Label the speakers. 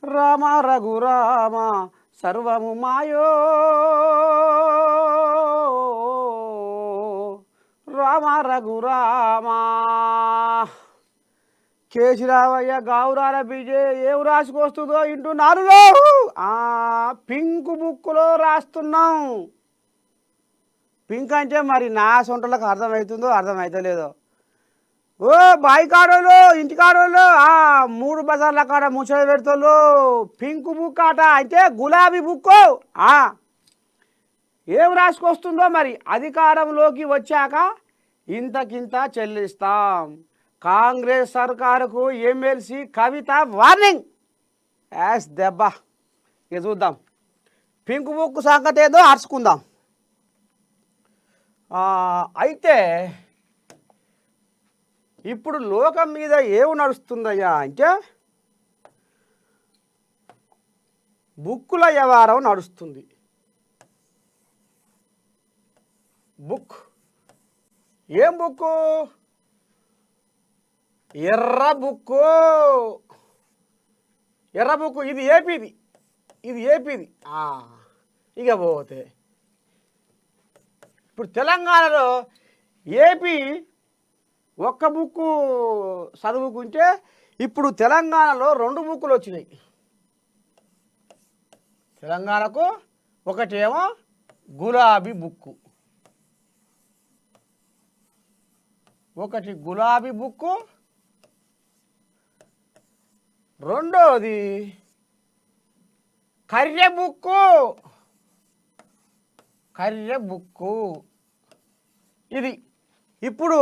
Speaker 1: రామ రఘురామ సర్వము మాయో రామ రఘురామ. కేశిరావయ్య గావురాల బీజే ఏం రాసుకొస్తుందో ఇంటున్నారులో. పింక్ బుక్లో రాస్తున్నాం. పింక్ అంటే మరి నా సొంటలకు అర్థమవుతుందో అర్థమవుతలేదో. ఓ బాయి కాడోళ్ళు ఇంటి కాడోళ్ళు 3 బజార్ల కాడ ముచ్చట పెడతాళ్ళు. పింక్ బుక్ అట అంటే గులాబీ బుక్కు. ఏం రాసుకొస్తుందో మరి. అధికారంలోకి వచ్చాక ఇంతకింత చెల్లిస్తాం. కాంగ్రెస్ సర్కారుకు ఎమ్మెల్సీ కవిత వార్నింగ్. యాస్ దెబ్బ. ఇక చూద్దాం పింక్ బుక్ సంగతి ఏదో అరుచుకుందాం. అయితే ఇప్పుడు లోకం మీద ఏమి నడుస్తుందయ్యా అంటే బుక్కుల వ్యవహారం నడుస్తుంది. బుక్ ఏం బుక్కు? ఎర్ర బుక్కు. ఎర్ర బుక్కు ఇది ఏపీది. ఇక పోతే ఇప్పుడు తెలంగాణలో ఏపీ ఒక్క బుక్కు చదువుకుంటే ఇప్పుడు తెలంగాణలో 2 బుక్కులు వచ్చినాయి. తెలంగాణకు ఒకటేమో గులాబీ బుక్కు, ఒకటి గులాబీ బుక్కు, రెండోది కర్రె బుక్కు. ఇది ఇప్పుడు